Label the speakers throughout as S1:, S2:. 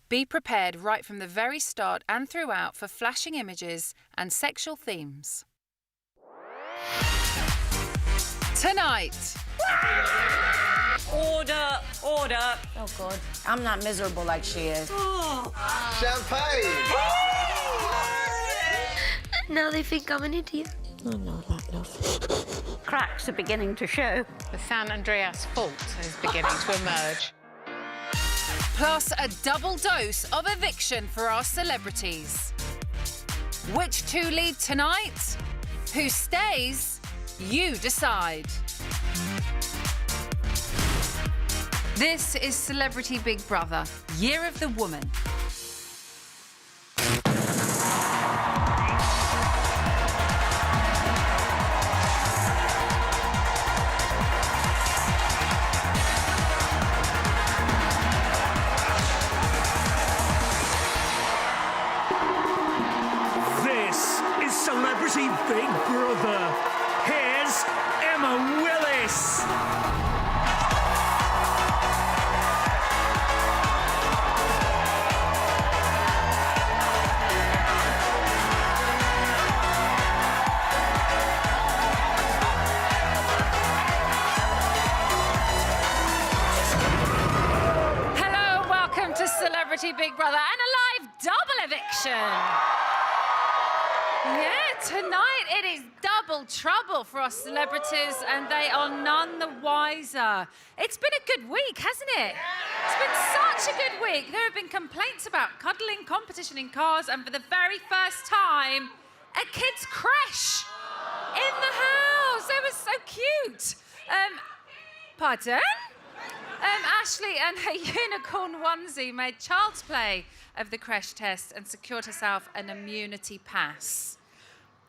S1: Be prepared right from the very start and throughout for flashing images and sexual themes. Tonight.
S2: Order, order.
S3: Oh, God. I'm not miserable like she is.
S2: Oh.
S4: Champagne!
S5: Now they think I'm an idiot.
S3: Oh, no, love.
S2: Cracks are beginning to show.
S6: The San Andreas fault is beginning to emerge.
S1: Plus a double dose of eviction for our celebrities. Which two lead tonight? Who stays? You decide. This is Celebrity Big Brother, Year of the Woman.
S7: This is Celebrity Big Brother. Here's Emma Willis.
S1: Hello and welcome to Celebrity Big Brother and a live double eviction. Yeah, tonight it is double trouble for our celebrities and they are none the wiser. It's been a good week, hasn't it? It's been such a good week. There have been complaints about cuddling competition in cars and for the very first time, a kid's crash in the house. It was so cute. Pardon? Ashley and her unicorn onesie made child's play of the crash test and secured herself an immunity pass.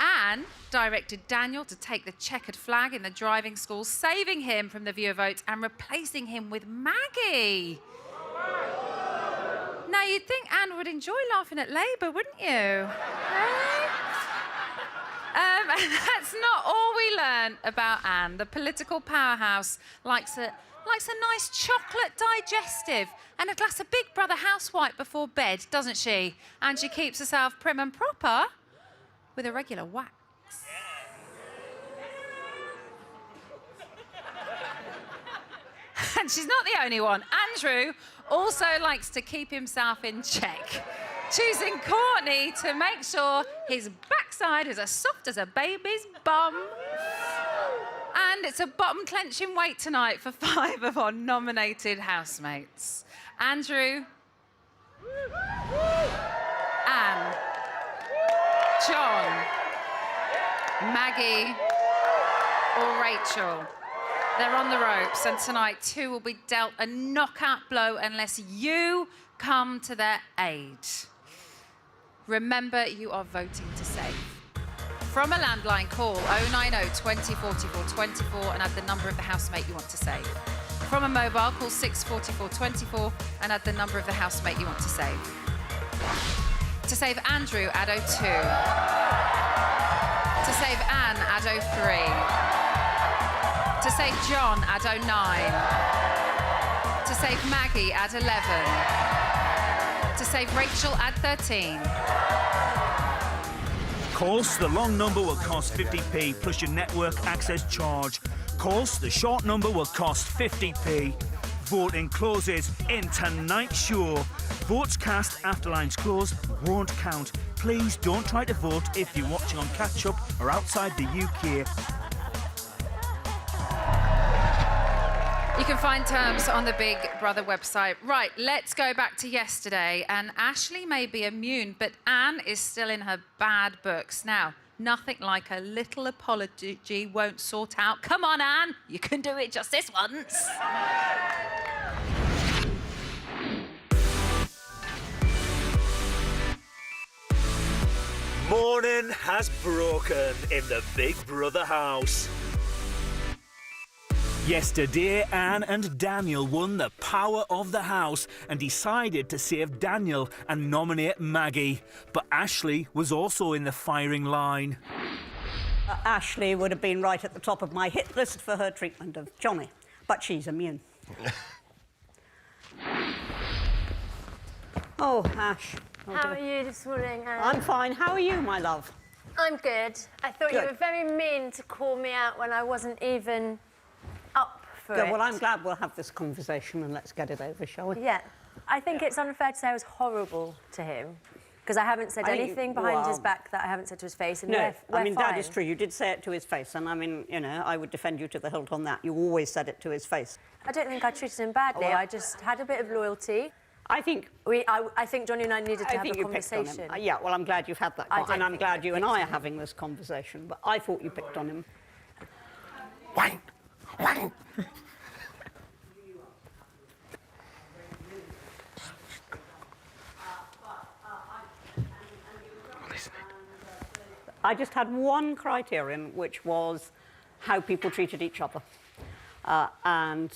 S1: Anne directed Daniel to take the checkered flag in the driving school, saving him from the viewer votes and replacing him with Maggie. Now, you'd think Anne would enjoy laughing at Labour, wouldn't you? And that's not all we learned about Anne. The political powerhouse likes a nice chocolate digestive and a glass of Big Brother house white before bed, doesn't she? And she keeps herself prim and proper with a regular wax. And she's not the only one. Andrew also likes to keep himself in check, choosing Courtney to make sure his backside is as soft as a baby's bum. And it's a bottom-clenching wait tonight for 5 of our nominated housemates. Andrew, Anne, John, Maggie, or Rachel. They're on the ropes, and tonight 2 will be dealt a knockout blow unless you come to their aid. Remember, you are voting to save. From a landline, call 090 20 44 24 and add the number of the housemate you want to save. From a mobile, call 644 24 and add the number of the housemate you want to save. To save Andrew, add 02. To save Anne, add 03. To save John, add 09. To save Maggie, add 11. To save Rachel, add 13.
S7: Calls to the long number will cost 50p plus your network access charge. Calls to the short number will cost 50p. Voting closes in tonight's show. Votes cast after lines closed won't count. Please don't try to vote if you're watching on catch-up or outside the UK.
S1: You can find terms on the Big Brother website. Right, let's go back to yesterday. And Ashley may be immune, but Anne is still in her bad books. Now, nothing like a little apology won't sort out. Come on, Anne, you can do it just this once.
S7: Morning has broken in the Big Brother house. Yesterday, Anne and Daniel won the power of the house and decided to save Daniel and nominate Maggie. But Ashley was also in the firing line.
S2: Ashley would have been right at the top of my hit list for her treatment of Johnny, but she's immune. Oh, Ash. Oh,
S4: How
S2: dear.
S4: are you this morning, Anne?
S2: I'm fine. How are you, my love?
S4: I'm good. I thought you
S2: Good.
S4: were very mean to call me out when I wasn't even up for
S2: Good.
S4: it.
S2: Well, I'm glad we'll have this conversation and let's get it over, shall we?
S4: Yeah. I think it's unfair to say I was horrible to him, because I haven't said anything behind his back that I haven't said to his face, and
S2: No,
S4: we're
S2: I mean,
S4: fine.
S2: that is true. You did say it to his face, and I mean, you know, I would defend you to the hilt on that. You always said it to his face.
S4: I don't think I treated him badly.
S2: Oh,
S4: I just had a bit of loyalty.
S2: I think...
S4: I think Johnny and I needed to have a
S2: you picked on
S4: conversation.
S2: him. Yeah, well, I'm glad you've had that.
S4: I don't
S2: And I'm
S4: think
S2: glad
S4: I
S2: you and
S4: picked
S2: I
S4: on
S2: are having this conversation, but I thought you picked on him.
S8: Wang! Wang!
S2: I just had one criterion, which was how people treated each other. And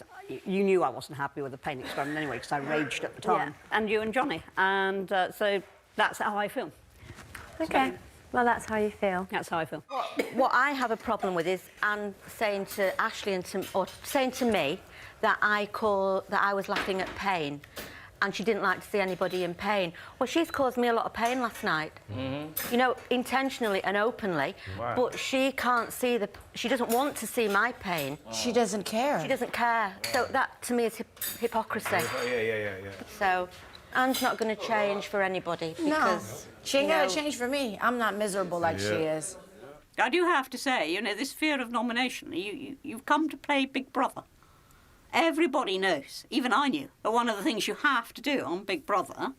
S2: you knew I wasn't happy with the pain experiment anyway, because I raged at the time.
S4: Yeah.
S2: And you and Johnny. And so that's how I feel.
S4: Okay. Well, that's how you feel.
S2: That's how I feel.
S3: What I have a problem with is Anne saying to Ashley or saying to me that I was laughing at pain, and she didn't like to see anybody in pain. Well, she's caused me a lot of pain last night. You know, intentionally and openly.
S8: Wow.
S3: But she can't see she doesn't want to see my pain.
S6: She doesn't care.
S3: She doesn't care. So that to me is hypocrisy.
S8: Yeah.
S3: So Anne's not going to change for anybody
S6: No,
S3: because
S6: she ain't gotta change for me. I'm not miserable like she is.
S2: I do have to say, you know, this fear of nomination, you've come to play Big Brother. Everybody knows, even I knew, that one of the things you have to do on Big Brother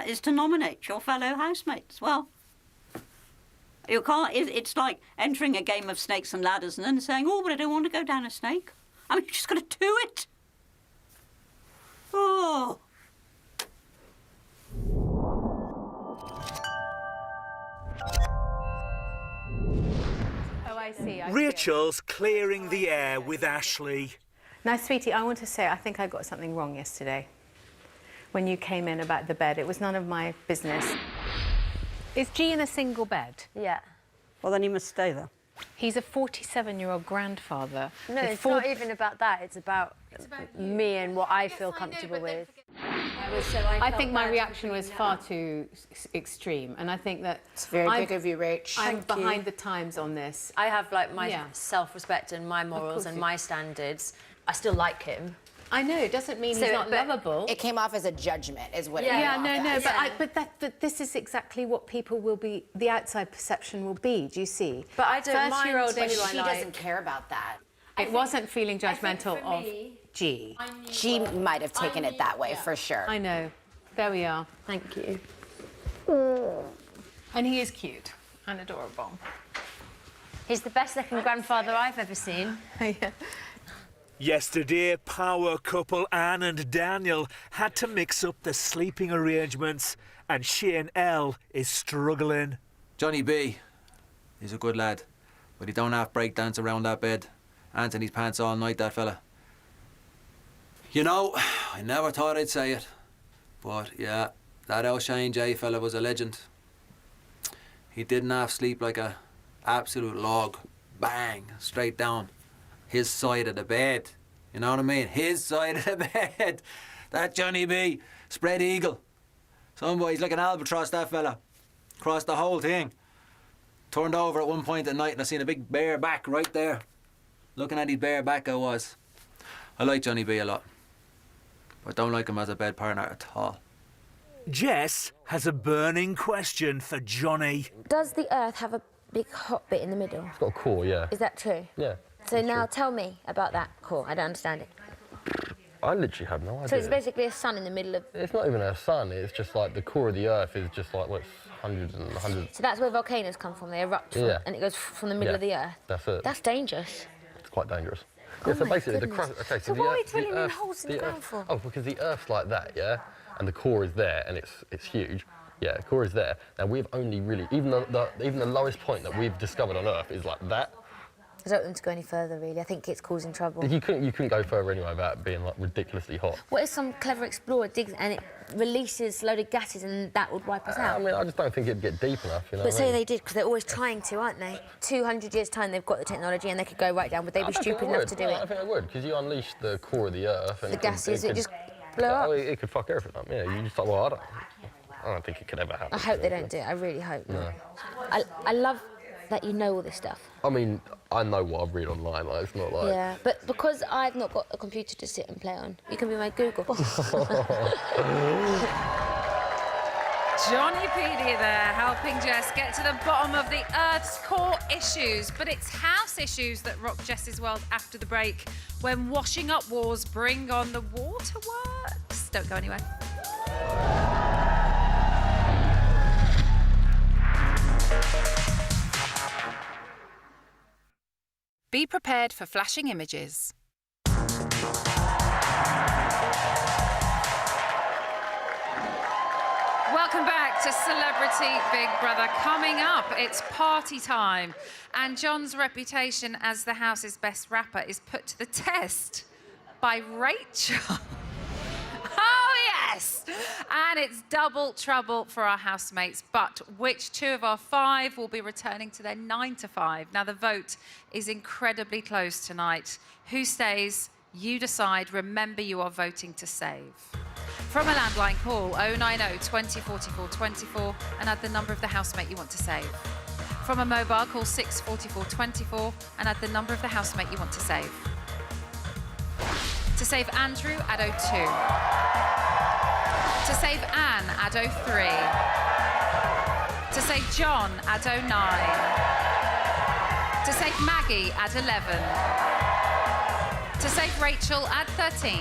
S2: is to nominate your fellow housemates. Well, you can't. It's like entering a game of snakes and ladders and then saying, oh, but I don't want to go down a snake. I mean, you just got to do it. Oh.
S9: Oh, I see.
S7: Rachel's clearing the air with Ashley.
S9: Now, sweetie, I want to say I think I got something wrong yesterday. When you came in about the bed, it was none of my business. Is G in a single bed?
S4: Yeah.
S2: Well, then he must stay there.
S9: He's a 47-year-old grandfather.
S4: No, it's not even about that. It's about me and what I feel comfortable with.
S9: I think my reaction was far too extreme, and I think that
S6: It's very big of you, Rach.
S9: I'm behind the times on this.
S4: I have like my
S9: Yeah.
S4: self-respect and my morals
S9: course
S4: and
S9: you-
S4: my standards. I still like him.
S9: I know it doesn't mean he's not
S4: but
S9: lovable.
S6: It came off as a judgment, is what it
S4: Yeah,
S6: came
S9: Yeah,
S6: off
S9: no,
S6: as.
S9: but this is exactly what people will be. The outside perception will be. Do you see?
S4: But I don't mind
S9: First-year-old
S4: who
S6: But
S9: Amy,
S6: she doesn't care about that.
S9: it wasn't feeling judgmental of G.
S6: She might have taken it that way, for sure.
S9: I know. There we are.
S4: Thank you.
S9: And he is cute and adorable.
S4: He's the best looking grandfather I've ever seen.
S9: Yeah.
S7: Yesterday, power couple Anne and Daniel had to mix up the sleeping arrangements, and Shane L is struggling.
S10: Johnny B, he's a good lad, but he don't have breakdance around that bed. Anthony's pants all night, that fella. You know, I never thought I'd say it, but yeah, that O'Shane J fella was a legend. He didn't half sleep like a absolute log. Bang, straight down. His side of the bed. You know what I mean? His side of the bed. That Johnny B, spread eagle. Some boy, he's like an albatross, that fella. Across the whole thing. Turned over at one point at night and I seen a big bare back right there. Looking at his bare back I was. I like Johnny B a lot. But don't like him as a bed partner at all.
S7: Jess has a burning question for Johnny.
S5: Does the Earth have a big hot bit in the middle?
S11: It's got a core, yeah.
S5: Is that true?
S11: Yeah.
S5: So now tell me about that core. I don't understand it.
S11: I literally have no idea.
S5: So it's basically a sun in the middle of...
S11: It's not even a sun, it's just like the core of the Earth is just like, what, hundreds and hundreds.
S5: So that's where volcanoes come from. They erupt from,
S11: Yeah.
S5: and it goes from the middle of the Earth.
S11: That's it.
S5: That's dangerous.
S11: It's quite dangerous.
S5: Oh
S11: Yeah, so
S5: my
S11: basically
S5: goodness.
S11: the crust... Okay,
S5: So
S11: the
S5: why are we
S11: Earth-
S5: drilling in
S11: Earth-
S5: holes in the ground for?
S11: Oh, because the Earth's like that, yeah? And the core is there, and it's huge. Yeah, the core is there. Now, we've only really... Even the lowest point that we've discovered on Earth is like that.
S5: I don't want them to go any further, really. I think it's causing trouble.
S11: You couldn't go further anyway without it being like ridiculously hot.
S5: What if some clever explorer digs and it releases a load of gases and that would wipe us
S11: I
S5: out?
S11: mean, I just don't think it'd get deep enough, you know
S5: But
S11: what I
S5: say
S11: mean?
S5: they did, because they're always trying to, aren't they? 200 years' time, they've got the technology and they could go right down. Would they be stupid enough to do
S11: I
S5: it?
S11: think they would, because you unleash the core of the Earth and
S5: The gases, it just blow up.
S11: Oh, it could fuck everything up. Yeah, you just thought, well, I don't think it could ever happen.
S5: I hope they don't do it. I really hope not. I love that you know all this stuff.
S11: I mean, I know what I read online. Like, it's not like...
S5: Yeah, but because I've not got a computer to sit and play on, you can be my Google.
S1: Johnnypedia there, helping Jess get to the bottom of the Earth's core issues. But it's house issues that rock Jess's world after the break, when washing up wars bring on the waterworks. Don't go anywhere.
S6: Be prepared for flashing images.
S1: Welcome back to Celebrity Big Brother. Coming up, it's party time. And John's reputation as the house's best rapper is put to the test by Rachel. Oh, yes! And it's double trouble for our housemates. But which 2 of our 5 will be returning to their 9 to 5? Now, the vote is incredibly close tonight. Who stays? You decide. Remember, you are voting to save. From a landline, call 090 20 44 24 and add the number of the housemate you want to save. From a mobile, call 644 24 and add the number of the housemate you want to save. To save Andrew, add 02. To save Anne, add 03. To save John, add 09. To save Maggie, add 11. To save Rachel, add 13.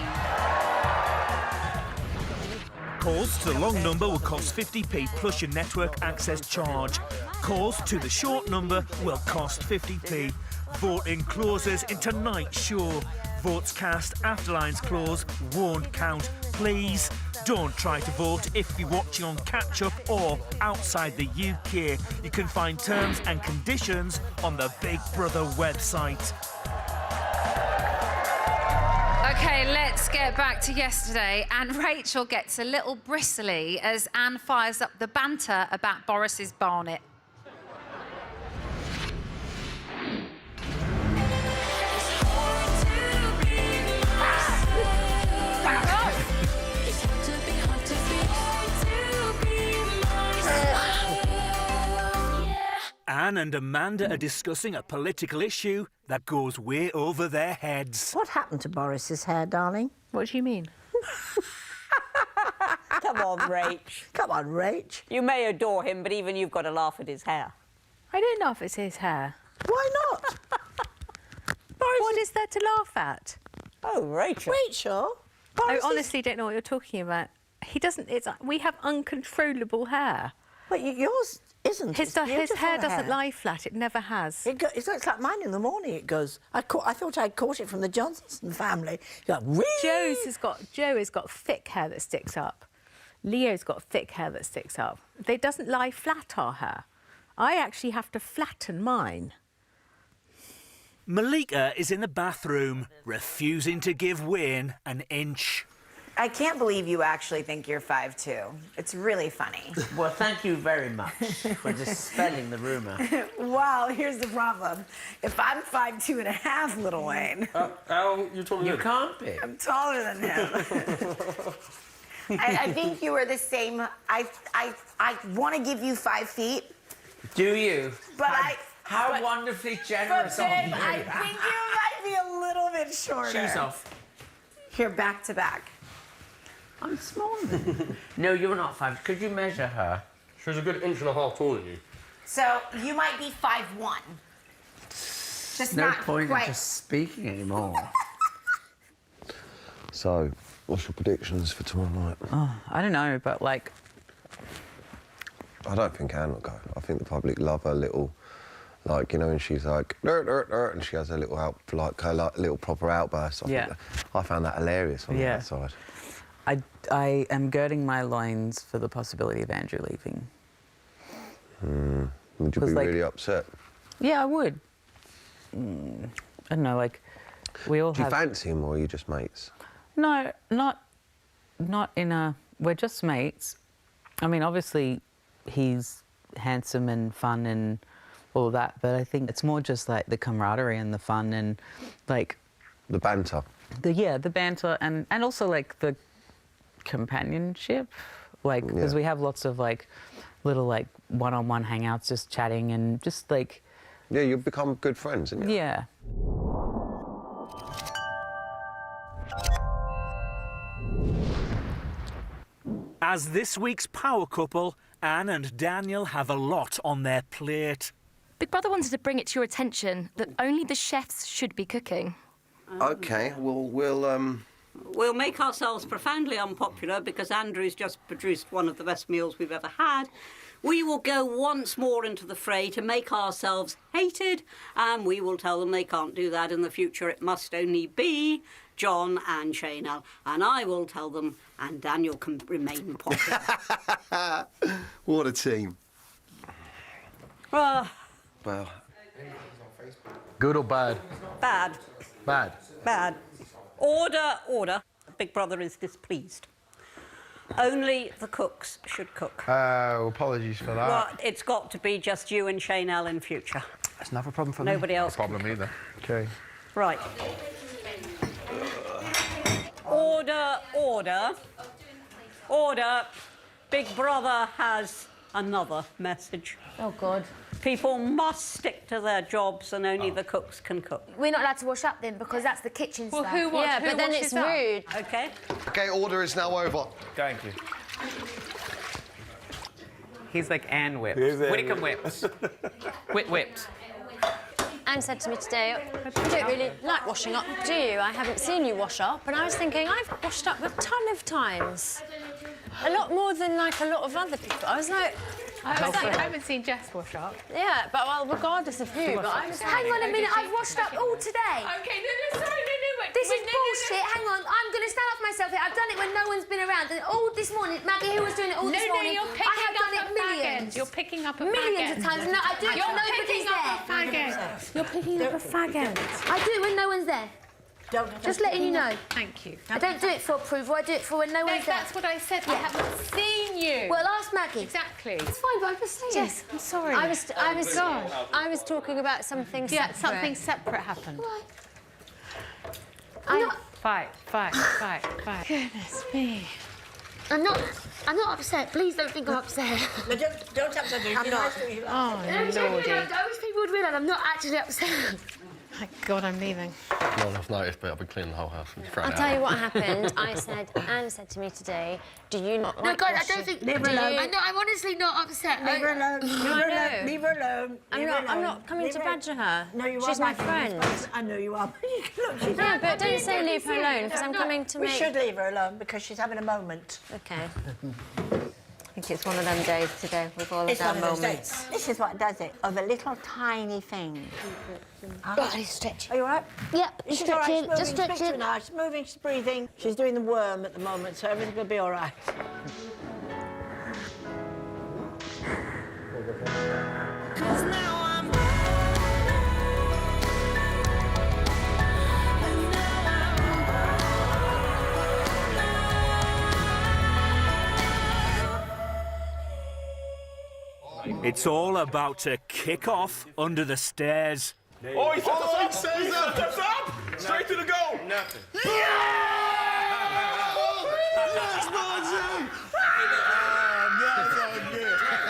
S7: Calls to the long number will cost 50p plus your network access charge. Calls to the short number will cost 50p. Voting clauses in tonight's show. Votes cast after lines close won't count. Please don't try to vote if you're watching on catch-up or outside the UK. You can find terms and conditions on the Big Brother website.
S1: OK, let's get back to yesterday. And Rachel gets a little bristly as Anne fires up the banter about Boris's barnet.
S7: Anne and Amanda are discussing a political issue that goes way over their heads.
S12: What happened to Boris's hair, darling?
S9: What do you mean?
S2: Come on, Rach.
S12: Come on, Rach.
S2: You may adore him, but even you've got to laugh at his hair.
S9: I don't know if it's his hair.
S12: Why not? Boris,
S9: What is there to laugh at?
S2: Oh, Rachel.
S12: Rachel?
S9: I
S12: Boris
S9: honestly don't know what you're talking about. He doesn't... we have uncontrollable hair.
S12: But yours isn't.
S9: His hair doesn't lie flat. It never has.
S12: It's like mine in the morning. It goes. I thought I'd caught it from the Johnson family.
S9: Joe has got thick hair that sticks up. Leo's got thick hair that sticks up. It doesn't lie flat, our hair. I actually have to flatten mine.
S7: Malika is in the bathroom, refusing to give Wayne an inch.
S13: I can't believe you actually think you're 5'2". It's really funny.
S14: Well, thank you very much for dispelling the rumour.
S13: Well, here's the problem. If I'm 5'2.5", Little Wayne...
S14: How you taller? You can't be.
S13: I'm taller than him. I think you are the same... I want to give you 5 feet.
S14: Do you?
S13: But
S14: How wonderfully generous
S13: but
S14: of
S13: babe,
S14: you.
S13: I think you might be a little bit shorter.
S14: Shoes off.
S13: Here, back to back.
S14: I'm smaller. No, you're not 5. Could you measure her?
S11: She's a good 1.5 inches taller than you.
S13: So you might be 5'1". Just
S14: no
S13: not
S14: point
S13: quite.
S14: in just speaking anymore.
S8: So, what's your predictions for tomorrow night?
S15: Oh, I don't know, but like...
S8: I don't think Anne will go. I think the public love her little, like, you know, and she's like, dirt, dirt, dirt, and she has a little little proper outburst. I found that hilarious on that side.
S15: I am girding my loins for the possibility of Andrew leaving.
S8: Would you be really upset?
S15: Yeah, I would. I don't know, like, we all
S8: Do you fancy him, or are you just mates?
S15: No, not in a... We're just mates. I mean, obviously, he's handsome and fun and all that, but I think it's more just, like, the camaraderie and the fun and, like...
S8: The banter.
S15: The banter and also, like, the companionship, like because we have lots of like little like one-on-one hangouts, just chatting and just like.
S8: Yeah, you've become good friends, haven't you?
S15: Yeah.
S7: As this week's power couple, Anne and Daniel have a lot on their plate.
S16: Big Brother wanted to bring it to your attention that only the chefs should be cooking.
S8: OK, well,
S2: We'll make ourselves profoundly unpopular because Andrew's just produced one of the best meals we've ever had. We will go once more into the fray to make ourselves hated, and we will tell them they can't do that in the future. It must only be John and Shaynell, and I will tell them, and Daniel can remain popular.
S8: What a team.
S2: Well,
S11: Good or bad?
S2: bad.
S11: Bad.
S2: Bad. Order, order. Big Brother is displeased. Only the cooks should cook.
S11: Apologies for that.
S2: Well, it's got to be just you and Shaynell in future.
S11: That's never a problem for me.
S2: Nobody else
S11: No problem either. Okay.
S2: Right. Order, order. Order. Big Brother has another message.
S5: Oh, God.
S2: People must stick to their jobs and only the cooks can cook.
S5: We're not allowed to wash up then because that's the kitchen
S4: Well,
S5: stuff.
S4: who wa-
S5: Yeah,
S4: who
S5: but then
S4: washes
S5: it's
S4: up?
S5: rude.
S2: OK?
S8: OK, order is now over.
S17: Thank you.
S15: He's like Anne whipped.
S17: Here's Anne
S15: Whitcomb whipped. Whipped.
S4: Anne said to me today, you don't really like washing up, do you? I haven't seen you wash up. And I was thinking, I've washed up a ton of times. A lot more than, like, a lot of other people. I was like...
S9: I haven't seen Jess wash up.
S4: Yeah, but, well, regardless of who, but I was...
S5: Hang on a minute, I've washed up all today.
S9: OK, no, sorry, no, wait.
S5: This is bullshit. Hang on, I'm going to stand up for myself here. I've done it when no one's been around. And all this morning, Maggie, who was doing it all this morning,
S9: you're picking
S5: I have done it
S9: up a
S5: millions.
S9: faggot. You're picking up a
S5: millions of times. No, I do it when nobody's there.
S9: You're picking up a faggot.
S5: I do it when no one's there. Just letting you know.
S9: Thank you.
S5: I don't do it for approval. I do it for when no one's there.
S9: That's what I said. I haven't seen you.
S5: Well, ask Maggie.
S9: Exactly.
S5: It's fine, but I'm just saying.
S9: Jess, I'm sorry.
S4: I was talking about something separate.
S9: Yeah, something separate happened.
S5: Right.
S9: Fight. Goodness me.
S5: I'm not upset. Please don't think I'm upset.
S12: No, don't upset me.
S5: I'm not.
S9: Oh, Lordy.
S5: I wish people would realise I'm not actually upset.
S9: My God, I'm leaving.
S11: No one else noticed, but I've been cleaning the whole house.
S4: I'll tell you what happened. Anne said to me today, do you not
S5: No,
S4: like
S5: God, I
S4: washing...
S5: don't think...
S12: Leave her alone.
S5: I'm honestly not upset.
S12: Leave her alone. Leave her alone. Leave her alone.
S4: I'm not coming to badger her.
S12: No, you are.
S4: She's my
S12: badgering
S4: friend.
S12: I know you are. Look, she's
S4: No, but don't say leave her alone, because I'm coming to
S12: We
S4: make...
S12: should leave her alone because she's having a moment.
S4: OK. I think it's one of them days today with all of
S12: It's
S4: our
S12: one of those
S4: moments.
S12: days. This is what does it, of a little tiny thing.
S5: Right, stretch.
S12: Are you all right?
S5: Yep,
S12: She's
S5: stretch
S12: all right.
S5: it,
S12: She's moving.
S5: just stretch
S12: Speak to her
S5: it.
S12: now. She's moving, she's breathing. She's doing the worm at the moment, so everything's going to be all right.
S7: It's all about to kick off under the stairs.
S17: Oh, he sets us up! Straight to the goal! Nothing.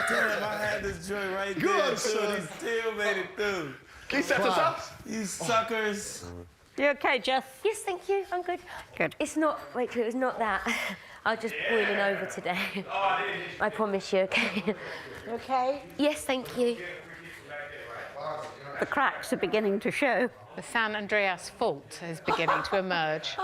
S18: Damn, I had this joint right there, so he still made it through.
S17: He set us up?
S18: You suckers.
S2: You OK, Jess?
S5: Yes, thank you. I'm good.
S2: Good.
S5: It's not... Wait, it was not that. I was just boiling over today. I promise you, OK?
S12: OK?
S5: Yes, thank you.
S2: The cracks are beginning to show.
S6: The San Andreas fault is beginning to emerge.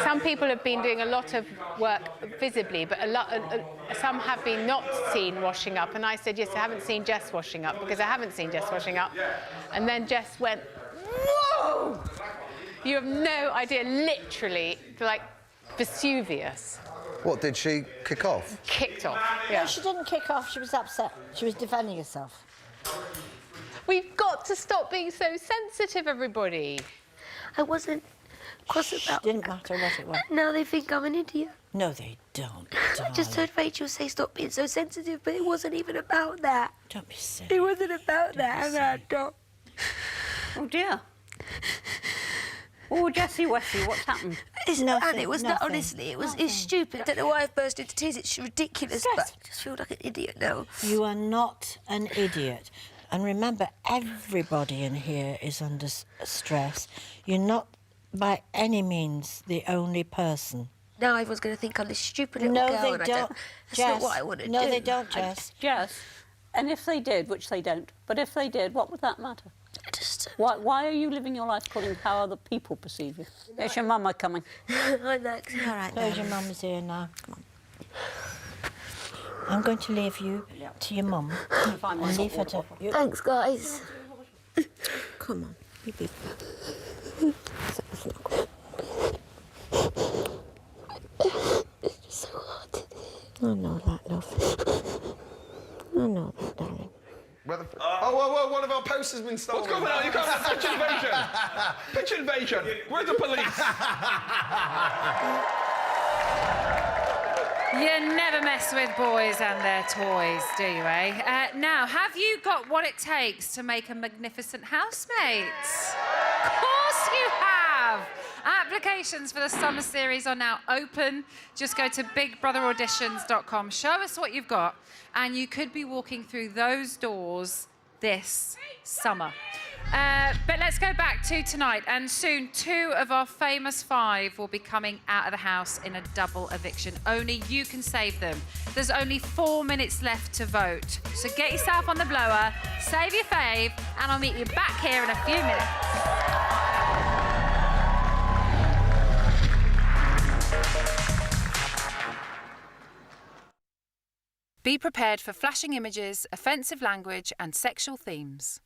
S6: Some people have been doing a lot of work visibly, but some have been not seen washing up. And I said, yes, I haven't seen Jess washing up because I haven't seen Jess washing up. And then Jess went, whoa! You have no idea, literally, like Vesuvius.
S8: What, did she kick off?
S6: Kicked off,
S12: No, she didn't kick off. She was upset. She was defending herself.
S6: We've got to stop being so sensitive, everybody.
S5: I wasn't cross about
S12: Didn't matter what it was.
S5: Now they think I'm an idiot.
S12: No, they don't.
S5: I just heard Rachel say stop being so sensitive, but it wasn't even about that.
S12: Don't be silly.
S5: It wasn't about that, and I don't.
S2: Oh, dear. Oh, Jessie Wessie, what's happened?
S5: And it was not, honestly, it's stupid. I don't know why I've burst into tears. It's ridiculous, but I just feel like an idiot now.
S12: You are not an idiot. And remember, everybody in here is under stress. You're not, by any means, the only person.
S5: Now everyone's going to think I'm this stupid little
S12: No,
S5: girl.
S12: they
S5: and
S12: don't.
S5: That's not what I want to do.
S12: No, they don't, Jess.
S2: Jess, and if they did, which they don't, but if they did, what would that matter? Why are you living your life according to how other people perceive you? There's your mama coming.
S5: Hi, Max.
S12: All right, close your mum's here now. Come on. I'm going to leave you to your mum. And leave her to...
S5: Thanks, guys.
S12: Come on, you be...
S5: It's just so hard to do.
S12: I know that, love. I know that, darling.
S17: Oh, one of our posters has been stolen. What's going on? You can't have pitch invasion. Pitch invasion. Where's the police?
S1: You never mess with boys and their toys, do you, eh? Now, have you got what it takes to make a magnificent housemate? Of course you have! Applications for the summer series are now open. Just go to bigbrotherauditions.com. Show us what you've got, and you could be walking through those doors this summer. But let's go back to tonight, and soon 2 of our famous 5 will be coming out of the house in a double eviction. Only you can save them. There's only 4 minutes left to vote. So get yourself on the blower, save your fave, and I'll meet you back here in a few minutes. Be prepared for flashing images, offensive language, and sexual themes.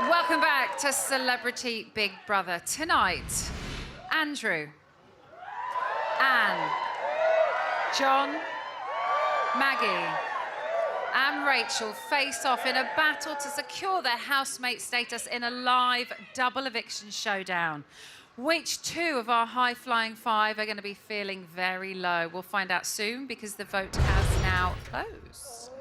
S1: Welcome back to Celebrity Big Brother. Tonight, Andrew, Anne, John, Maggie, and Rachel face off in a battle to secure their housemate status in a live double eviction showdown. Which 2 of our high-flying 5 are going to be feeling very low? We'll find out soon because the vote has now closed.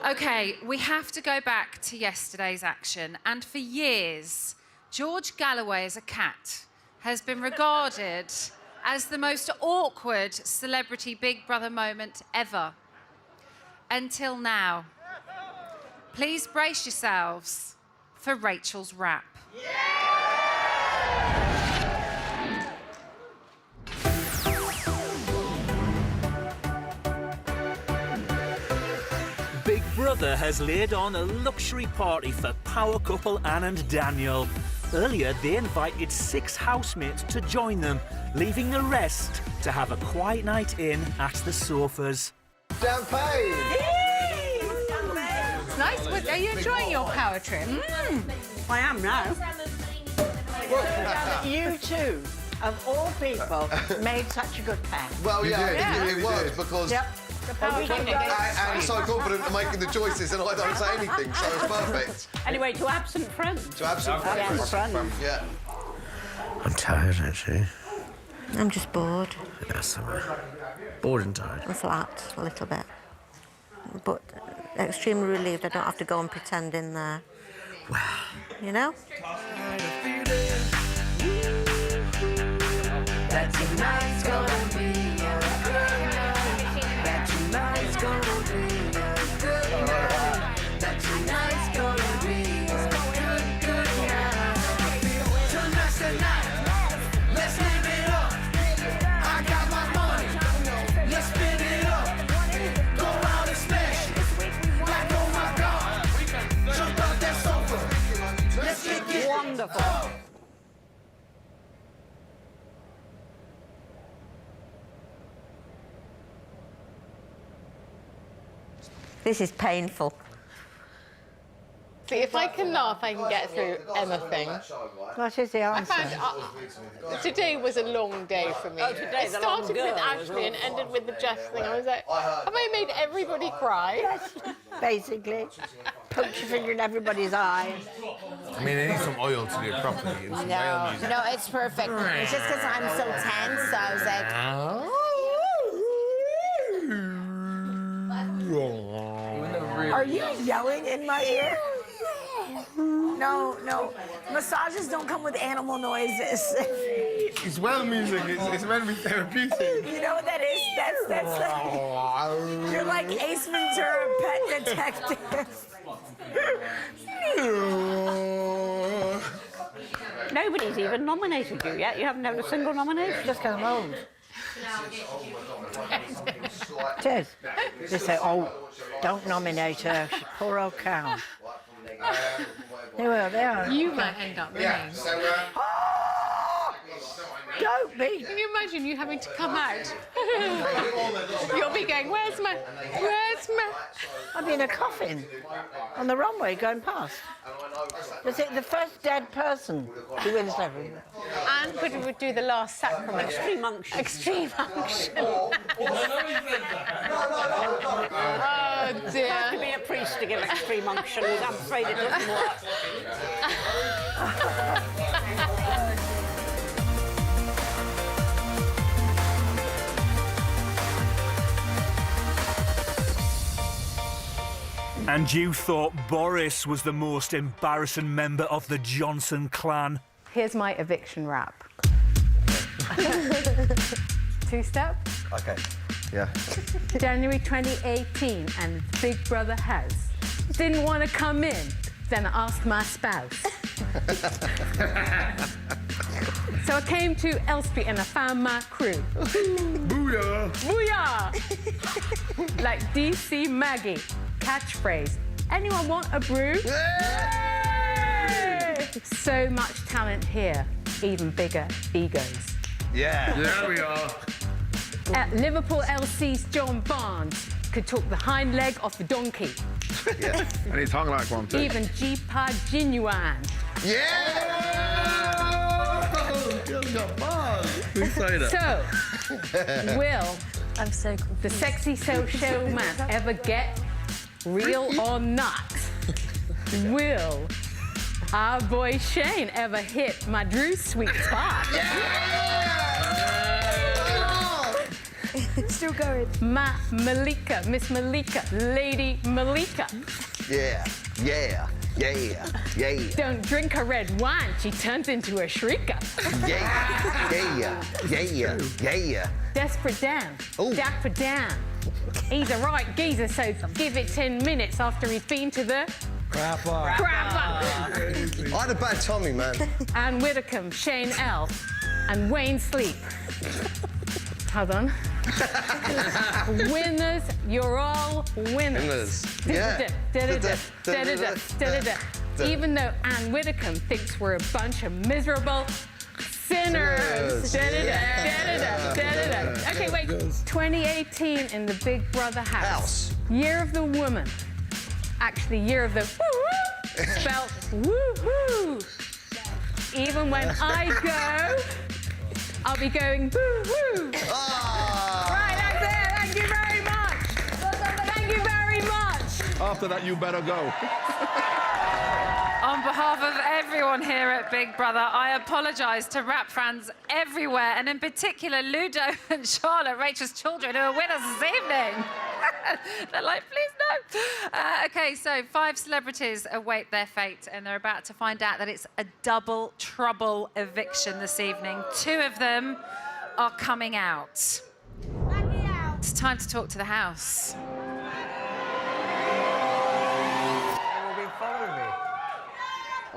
S1: OK, we have to go back to yesterday's action. And for years, George Galloway as a cat has been regarded as the most awkward Celebrity Big Brother moment ever. Until now. Please brace yourselves for Rachel's rap.
S7: Big Brother has laid on a luxury party for power couple Anne and Daniel. Earlier, they invited 6 housemates to join them, leaving the rest to have a quiet night in at the sofas.
S8: Champagne!
S9: Nice. Are you enjoying your power trip?
S2: I am now.
S12: You two, of all people, made such a good pair.
S8: Well, yeah, it was because...
S12: Yep.
S8: I'm so confident in making the choices and I don't say anything, so it's perfect.
S2: Anyway, to absent friends.
S8: To absent friends. Yeah.
S18: I'm tired, actually.
S3: I'm just bored.
S18: Yes, I'm bored and tired.
S3: I'm flat a little bit. But extremely relieved I don't have to go and pretend in there.
S18: Wow.
S3: You know?
S19: That tonight's gonna be a good night. That tonight's gonna be a good night. That tonight's gonna be a good night. Tonight's the night. Let's live it up. I got my money. Let's spin it up. Go out and smash it. Like, oh my God. Jump out that sofa. Let's get it.
S2: Wonderful.
S3: This is painful.
S6: See, if I can laugh, I can get through anything.
S12: What is the
S6: I
S12: answer?
S6: found today was a long day for me.
S2: Oh, today's
S6: it
S2: a long
S6: started
S2: girl
S6: with
S2: as
S6: Ashley and ended with the Jess thing. I was like, have I made everybody cry?
S12: Yes, basically. Poked your finger in everybody's eye.
S18: I mean, they need some oil to do it properly. And some male music.
S20: No, it's perfect. It's just because I'm so tense, so I was like...
S13: Are you yelling in my ear? No, no. Massages don't come with animal noises.
S18: It's well music. It's meant to be therapeutic.
S13: You know what that is? That's like... You're like Ace Ventura, Pet Detective.
S2: Nobody's even nominated you yet. You haven't had a single nomination.
S12: Just because I'm old. It is. They say, oh, don't nominate her. Poor old cow. They will, they are.
S6: You might end up winning.
S12: Don't be.
S6: Can you imagine you having to come out? You'll be going, where's my...
S12: I'll be in a coffin on the runway going past. Is it the first dead person who wins everything?
S6: And could we do the last sacrament?
S2: Extreme unction.
S6: Extreme unction. Oh dear.
S2: You have to be a priest to give extreme unction. I'm afraid it doesn't work.
S7: And you thought Boris was the most embarrassing member of the Johnson clan?
S9: Here's my eviction rap. 2-step.
S8: Okay. Yeah.
S9: January 2018, and Big Brother house. Didn't want to come in, then I asked my spouse. So I came to Elstree and I found my crew.
S18: Booyah!
S9: Booyah! Like DC Maggie. Catchphrase. Anyone want a brew? Yay! So much talent here. Even bigger egos.
S18: Yeah. There we are.
S9: At Liverpool LC's John Barnes could talk the hind leg off the donkey.
S18: Yeah. And he's hung like one too.
S9: Even G-Pod Genuine.
S18: Yeah! Girls got bars. Who say that?
S9: So, will
S4: I'm so confused.
S9: the sexy showman ever get real or not? Will our boy Shane ever hit my Drew's sweet spot?
S13: Still going.
S9: Malika, Miss Malika, Lady Malika.
S8: Yeah.
S9: Don't drink her red wine, she turns into a shrieker.
S8: Yeah.
S9: Desperate Dan, Dapper Dan. He's a right geezer, so give it 10 minutes after he's been to the...
S8: Crapper.
S9: Crapper.
S8: I had a bad Tommy, man.
S9: Anne Widdecombe, Shane L, and Wayne Sleep. Hold on. Winners, you're all winners.
S8: Yeah.
S9: Even though Anne Widdecombe thinks we're a bunch of miserable sinners. Okay, wait. 2018 in the Big Brother house. Year of the woman. Actually, year of the woo-woo. Spelled woo-woo. Even when I go, I'll be going woo-woo. Right, that's it. Thank you very much. Thank you very much.
S18: After that, you better go.
S1: On behalf of everyone here at Big Brother, I apologise to rap fans everywhere, and in particular Ludo and Charlotte, Rachel's children, who are with us this evening. They're like, please no. OK, so 5 celebrities await their fate, and they're about to find out that it's a double trouble eviction this evening. 2 of them are coming out. It's time to talk to the house.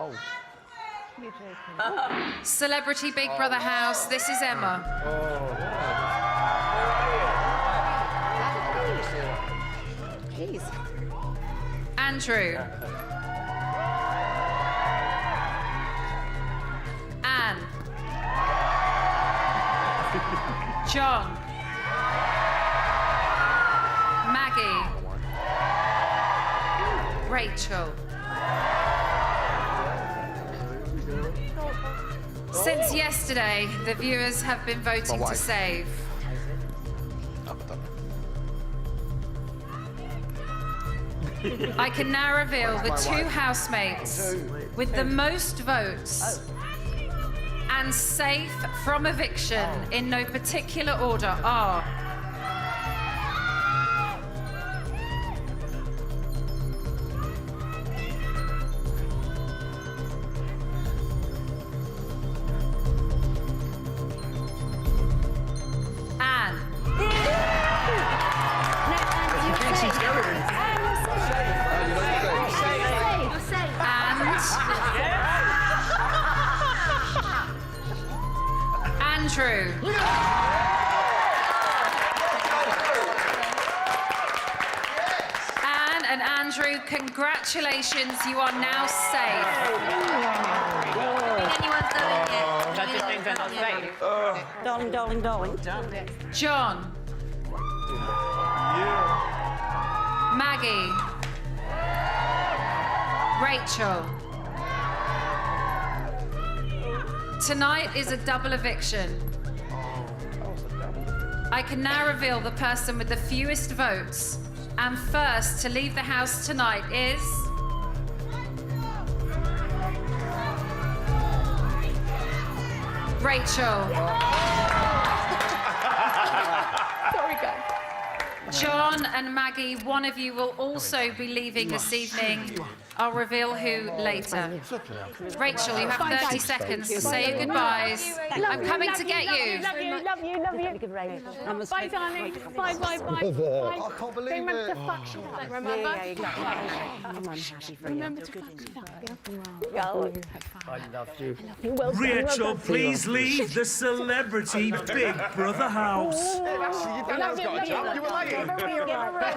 S14: Oh.
S1: Celebrity Big Brother house, this is Emma.
S3: Jeez.
S1: Andrew. Anne. John. Maggie. Rachel. Since yesterday, the viewers have been voting to save. I can now reveal the two housemates with the most votes and safe from eviction in no particular order are Anne. Andrew. Anne and Andrew, congratulations, you are now safe.
S6: That just means they're not safe.
S2: Darling, darling, darling.
S1: John. Maggie. Rachel. Tonight is a double eviction. I can now reveal the person with the fewest votes. And first to leave the house tonight is... Rachel.
S6: Sorry, guys.
S1: John and Maggie, one of you will also be leaving this evening. I'll reveal who later. Rachel, you have 30 seconds to say your goodbyes. I'm coming to get you.
S6: Love you. Bye, darling. Bye.
S8: I can't believe
S6: Remember
S8: it.
S6: to fuck shit up. Remember? Remember to fuck shit up.
S14: I love you.
S7: Rachel, please leave the celebrity Big Brother house.
S17: You guys got a job. You were late. Come on, man.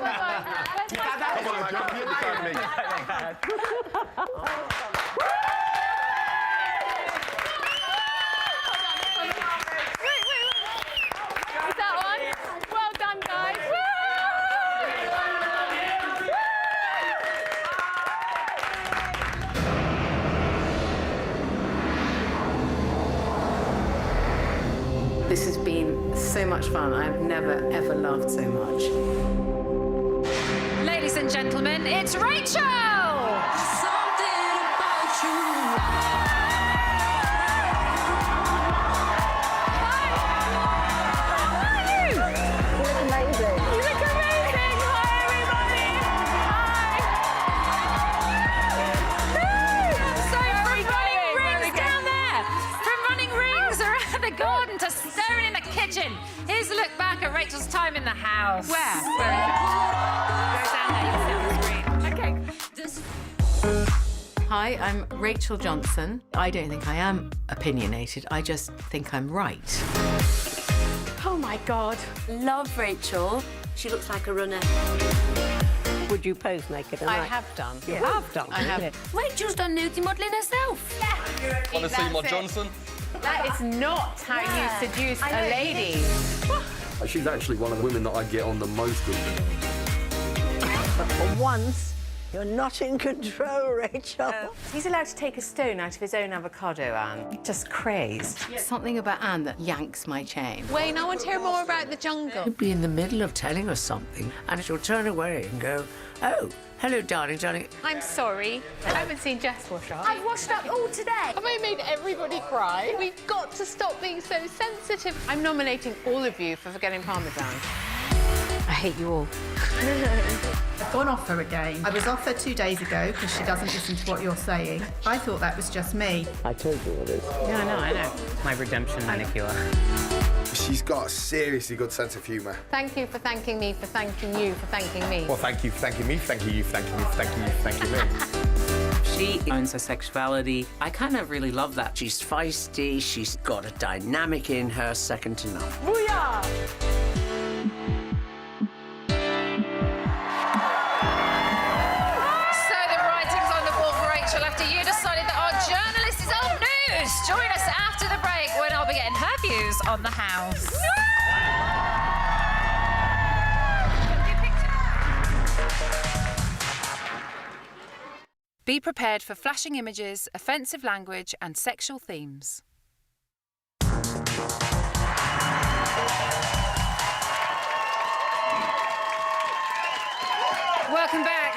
S17: Come here beside me.
S6: Is that one? Well done, guys.
S21: This has been so much fun. I've never, ever laughed so much.
S1: Ladies and gentlemen, it's Rachel! Garden to staring in the kitchen. Here's a look back at Rachel's time in the house. Where? Go down there, you sit on the screen. Okay.
S21: Hi, I'm Rachel Johnson. I don't think I am opinionated. I just think I'm right.
S3: Oh my God. Love Rachel. She looks like a runner.
S2: Would you pose naked?
S21: I have done.
S2: You have done?
S21: I have.
S5: Rachel's done nudity modelling herself. Yeah.
S11: Want to see my Johnson?
S6: That is not how you seduce a lady.
S11: She's actually one of the women that I get on the most with.
S12: For once, you're not in control, Rachel.
S21: He's allowed to take a stone out of his own avocado, Anne. Just crazed. Something about Anne that yanks my chain.
S6: Wayne, I want to hear more about the jungle.
S14: You'll be in the middle of telling us something, and she'll turn away and go, "Oh, hello, darling, darling."
S6: I'm sorry. I haven't seen Jess wash up.
S5: I've washed up all today.
S6: Have I made everybody cry? We've got to stop being so sensitive. I'm nominating all of you for forgetting Parmesan.
S21: I hate you all.
S22: I've gone off her again. I was off her 2 days ago because she doesn't listen to what you're saying. I thought that was just me.
S14: I told you what it is.
S21: Yeah, I know.
S14: My redemption manicure.
S17: She's got a seriously good sense of humour.
S6: Thank you for thanking me, for thanking you, for thanking me.
S17: Well, thank you for thanking me, thank you for thanking me, thank you for thanking me.
S14: She owns her sexuality. I kind of really love that. She's feisty, she's got a dynamic in her second to none.
S1: Booyah! So the writing's on the wall for Rachel after you decided that our journalist is old news. Join us after the break when I'll be getting her views on the house. Be prepared for flashing images, offensive language and sexual themes.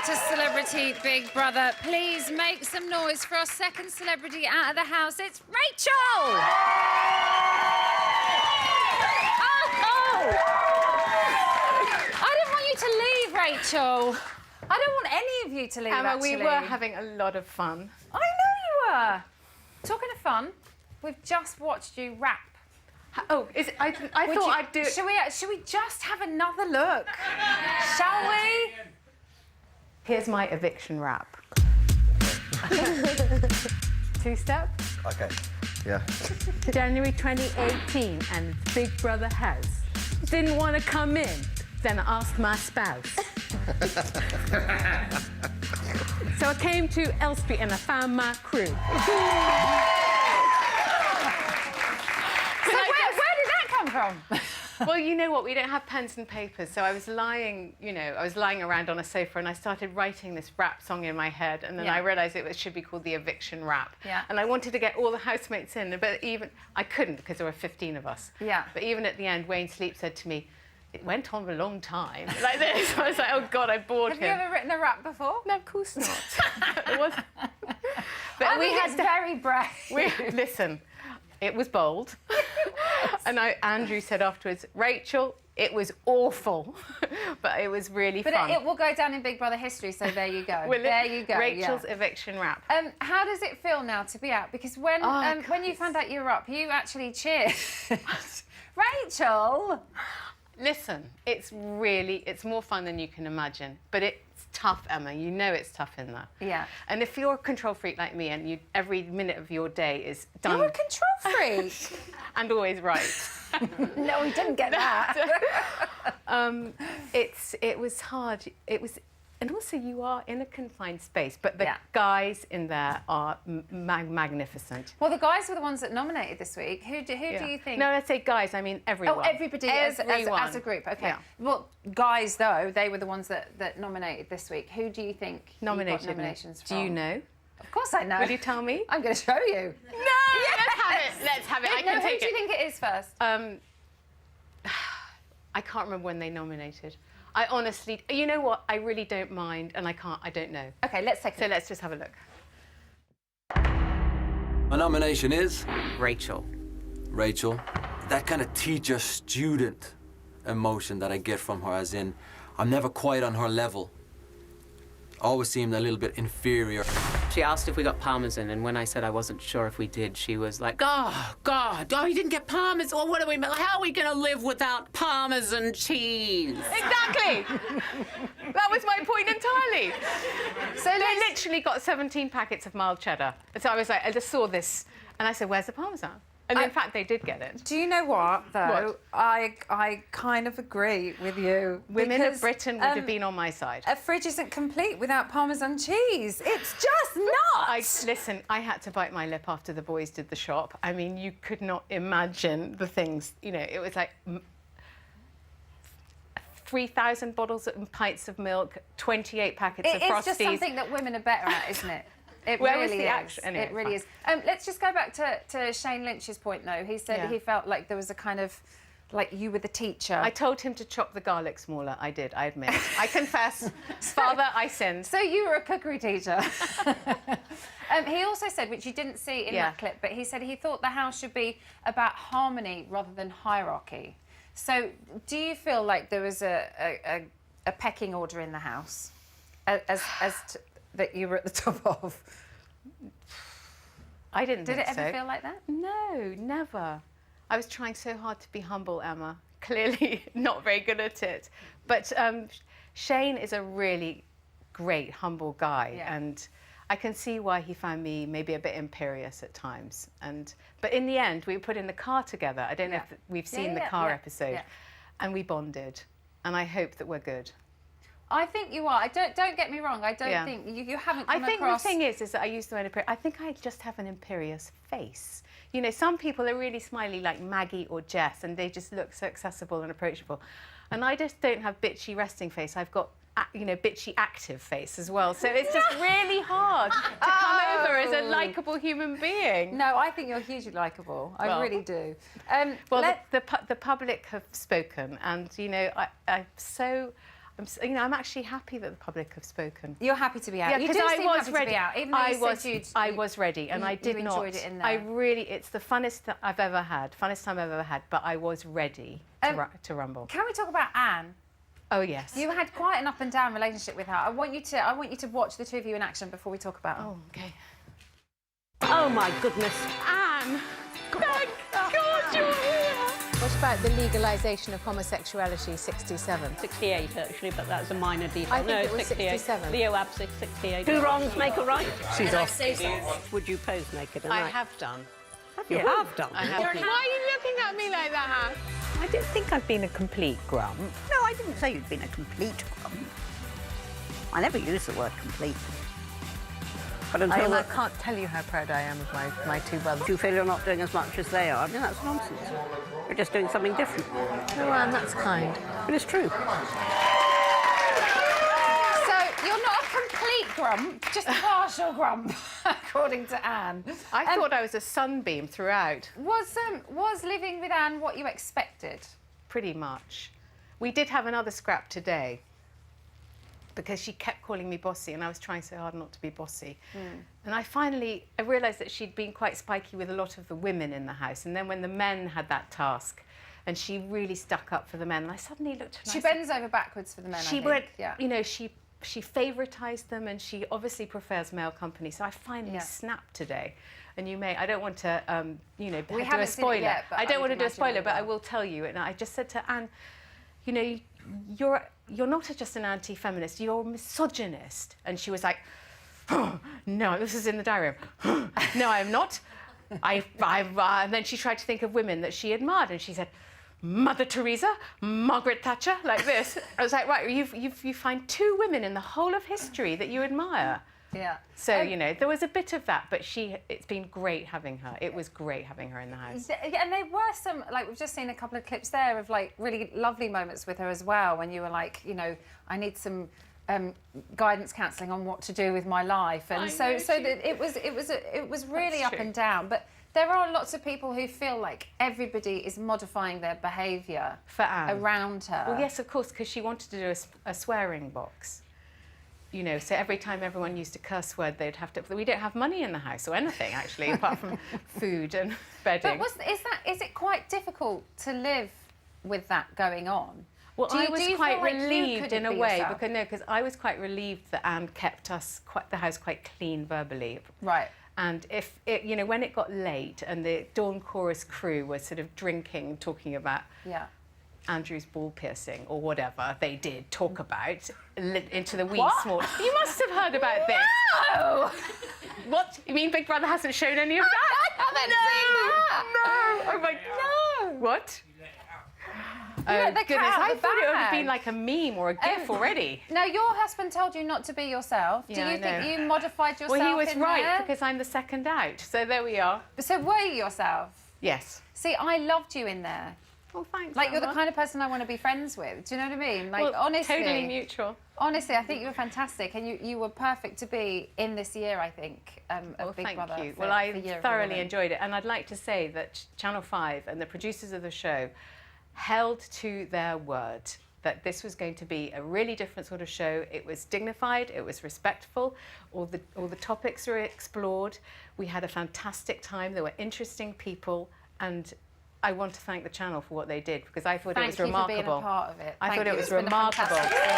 S1: back to Celebrity Big Brother. Please make some noise for our second celebrity out of the house. It's Rachel! Oh! I didn't want you to leave, Rachel. I don't want any of you to leave,
S21: Emma,
S1: actually.
S21: we were having a lot of fun.
S1: I know you were. Talking of fun, we've just watched you rap.
S21: Oh, I thought I'd do it.
S1: Should we just have another look? Shall we?
S21: Here's my eviction rap. Two-step.
S8: Okay. Yeah.
S9: January 2018, and Big Brother house. Didn't want to come in, then I asked my spouse. So I came to Elstree and I found my crew.
S1: So where did that come from?
S21: Well, you know what? We don't have pens and papers, so I was lying, around on a sofa and I started writing this rap song in my head, and then I realised it should be called the eviction rap.
S1: Yeah.
S21: And I wanted to get all the housemates in, but I couldn't because there were 15 of us.
S1: Yeah.
S21: But even at the end, Wayne Sleep said to me, "It went on a long time," like this. I was like, "Oh God, I bored him."
S1: Have you ever written a rap before?
S21: No, of course not. It was.
S1: But we had very brave.
S21: Listen. It was bold. And Andrew said afterwards, "Rachel, it was awful, but it was really fun."
S1: But it will go down in Big Brother history, so there you go. There you go.
S21: Rachel's eviction rap.
S1: How does it feel now to be out? Because when you found out you were up, you actually cheered. Rachel!
S21: Listen, it's more fun than you can imagine, but it's tough, Emma. You know it's tough in there.
S1: Yeah.
S21: And if you're a control freak like me and every minute of your day is done...
S1: You're a control freak!
S21: And always right.
S1: No, we didn't get that.
S21: It was hard. And also you are in a confined space, but the guys in there are magnificent.
S1: Well, the guys were the ones that nominated this week. Who do you think?
S21: No, let's say guys, I mean everyone.
S1: Oh, everybody as a group, okay.
S21: Yeah.
S1: Well, guys, though, they were the ones that nominated this week. Who do you think
S21: nominated
S1: nominations from?
S21: Do you know?
S1: Of course I know.
S21: Will you tell me?
S1: I'm going to show you.
S21: No! Yes! Let's have it. I can take it.
S1: Who do you think it is first?
S21: I can't remember when they nominated. I honestly, you know what? I really don't mind, and I don't know.
S1: Okay, let's take it.
S21: So let's just have a look.
S10: My nomination is
S14: Rachel.
S10: Rachel. That kind of teacher-student emotion that I get from her, as in, I'm never quite on her level. Always seemed a little bit inferior.
S14: She asked if we got parmesan, and when I said I wasn't sure if we did, she was like, "Oh, God, you didn't get parmesan? Well, how are we going to live without parmesan cheese?"
S21: Exactly! That was my point entirely. So they literally got 17 packets of mild cheddar. And so I was like, I just saw this, and I said, "Where's the parmesan?" And in fact, they did get it.
S1: Do you know what, though?
S21: What?
S1: I kind of agree with you.
S21: Women of Britain would have been on my side.
S1: A fridge isn't complete without Parmesan cheese. It's just not.
S21: Listen, I had to bite my lip after the boys did the shop. I mean, you could not imagine the things. It was like 3,000 bottles and pints of milk, 28 packets of Frosties.
S1: It's just something that women are better at, isn't it? It
S21: Where
S1: really
S21: was the
S1: is.
S21: action? Anyway,
S1: it really is. Let's just go back to Shane Lynch's point, though. He said he felt like there was a kind of, like you were the teacher.
S21: I told him to chop the garlic smaller. I did, I admit. I confess. Father, I sinned.
S1: So you were a cookery teacher. He also said, which you didn't see in that clip, but he said he thought the house should be about harmony rather than hierarchy. So do you feel like there was a pecking order in the house that you were at the top of?
S21: I didn't think so.
S1: Did it ever feel like that?
S21: No, never. I was trying so hard to be humble, Emma. Clearly not very good at it. But Shane is a really great, humble guy.
S1: Yeah.
S21: And I can see why he found me maybe a bit imperious at times. But in the end, we were put in the car together. I don't know if we've seen the car episode. And we bonded. And I hope that we're good.
S1: I think you are. Don't get me wrong. I don't think you haven't come across...
S21: the thing is that I use the word imperious. I think I just have an imperious face. Some people are really smiley like Maggie or Jess, and they just look so accessible and approachable. And I just don't have bitchy resting face. I've got, bitchy active face as well. So it's just really hard to come over as a likeable human being.
S1: No, I think you're hugely likeable. I really do.
S21: I'm actually happy that the public have spoken.
S1: You're happy to be out.
S21: Yeah,
S1: You
S21: because
S1: do
S21: I
S1: seem
S21: was
S1: happy
S21: ready.
S1: to be out, even though
S21: I was ready, and I did
S1: you
S21: not.
S1: enjoyed it in there.
S21: I really, it's the funnest I've ever had, funnest time I've ever had. But I was ready to rumble.
S1: Can we talk about Anne?
S21: Oh yes.
S1: You had quite an up and down relationship with her. I want you to watch the two of you in action before we talk about her.
S21: Oh, okay.
S2: Oh my goodness.
S21: Anne! Thank God you're here! What about the legalisation of homosexuality, 67?
S2: 68 actually, but that's a minor detail.
S21: I think
S2: no,
S21: it was
S2: 68.
S21: 67.
S2: Leo Absey, 68. Two wrongs make a right.
S21: She's off.
S2: Would you pose naked?
S21: I have done.
S2: You have done.
S21: I have. Why are you looking at me like that?
S2: I don't think I've been a complete grump. No, I didn't say you'd been a complete grump. I never use the word complete. But until
S15: I can't tell you how proud I am of my two brothers.
S2: Do you feel you're not doing as much as they are? I mean, that's nonsense. You're just doing something different.
S15: Oh, Anne, that's kind.
S2: But it's true.
S1: So you're not a complete grump, just a partial grump, according to Anne.
S21: I thought I was a sunbeam throughout.
S1: Was living with Anne what you expected?
S21: Pretty much. We did have another scrap today because she kept calling me bossy, and I was trying so hard not to be bossy. And I realised that she'd been quite spiky with a lot of the women in the house, and then when the men had that task, and she really stuck up for the men, and I suddenly looked at her.
S1: She bends over backwards for the men,
S21: She
S1: I think.
S21: went,
S1: yeah.
S21: you know, she favoritised them, and she obviously prefers male company. So I finally snapped today. And you may, I don't want to, you know,
S1: We
S21: do a
S1: haven't seen it
S21: spoiler.
S1: yet, but
S21: I don't
S1: I
S21: want to
S1: would
S21: do a
S1: imagine
S21: spoiler,
S1: we
S21: but I
S1: will.
S21: will tell you. And I just said to Anne, you know, you're not just an anti-feminist, you're a misogynist. And she was like, oh, no, this is in the diary room. No, I'm not. And then she tried to think of women that she admired, and she said, Mother Teresa, Margaret Thatcher, like this. I was like, right, you find two women in the whole of history that you admire.
S1: Yeah.
S21: So, you know, there was a bit of that, but it's been great having her. It was great having her in the house.
S1: Yeah, and there were some, like, we've just seen a couple of clips there of, like, really lovely moments with her as well, when you were like, you know, I need some guidance counselling on what to do with my life. And it was really up and down. But there are lots of people who feel like everybody is modifying their behaviour
S21: for Anne
S1: around her.
S21: Well, yes, of course, because she wanted to do a swearing box. You know, so every time everyone used a curse word, they'd have to. We don't have money in the house or anything, actually, apart from food and bedding.
S1: But is it quite difficult to live with that going on?
S21: Well, I was quite relieved in a way
S1: yourself?
S21: because I was quite relieved that Anne kept the house quite clean verbally.
S1: Right.
S21: And you know, when it got late and the Dawn Chorus crew was sort of drinking, talking about Andrew's ball piercing or whatever they did talk about into the wee small. You must have heard about this.
S1: No.
S21: What? You mean Big Brother hasn't shown any of that?
S1: I haven't seen that.
S21: No. Oh my.
S1: No.
S21: What?
S1: Oh,
S21: goodness, I thought it would have been like a meme or a gif already.
S1: Now, your husband told you not to be yourself.
S21: Yeah,
S1: Do you think you modified yourself?
S21: Well, he was right
S1: there?
S21: because I'm the second out. So there we are.
S1: So were you yourself?
S21: Yes.
S1: See, I loved you in there.
S21: Oh, thanks.
S1: Like, you're the
S21: Emma.
S1: kind of person I want to be friends with. Do you know what I mean? Like,
S21: Well,
S1: honestly.
S21: totally mutual.
S1: Honestly, I think you were fantastic, and you were perfect to be in this year, I think, of Big Brother.
S21: Thank you.
S1: For-
S21: Well,
S1: for
S21: I
S1: Year of the
S21: thoroughly
S1: Woman.
S21: enjoyed it, and I'd like to say that Channel 5 and the producers of the show held to their word that this was going to be a really different sort of show. It was dignified, it was respectful, all the topics were explored. We had a fantastic time. There were interesting people, and I want to thank the channel for what they did because I thought it was remarkable.
S1: Thank you for being a part of it.
S21: I
S1: Thank
S21: thought
S1: you.
S21: it was
S1: It's been a
S21: remarkable.
S1: fantastic series.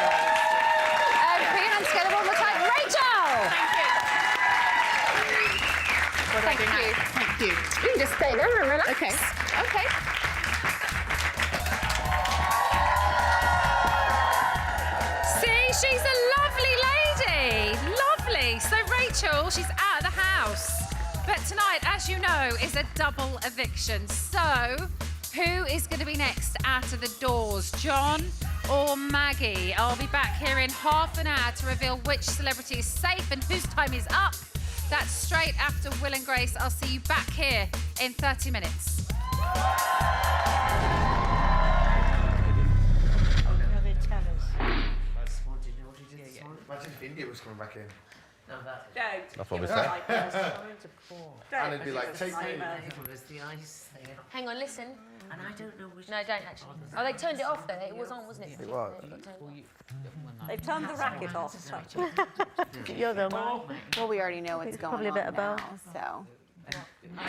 S1: Put your hands together one more time. Rachel!
S21: Thank you.
S1: Thank you.
S21: Thank you.
S1: You can just stay there and relax.
S21: Okay.
S1: Okay. See, she's a lovely lady. Lovely. So Rachel, she's out of the house. But tonight, as you know, is a double eviction. So who is going to be next out of the doors? John or Maggie? I'll be back here in half an hour to reveal which celebrity is safe and whose time is up. That's straight after Will and Grace. I'll see you back here in 30 minutes.
S17: Imagine if India was coming back in.
S11: That's what we say.
S17: And it'd be like, take me.
S5: Hang on, listen.
S15: And I don't know which...
S5: No, don't actually. Oh, they turned it off then. It was on, wasn't it?
S8: It was.
S2: They've turned the racket off.
S3: You're the one.
S20: Well, we already know what's going
S3: Probably a bit
S20: on
S3: of both.
S20: now, so.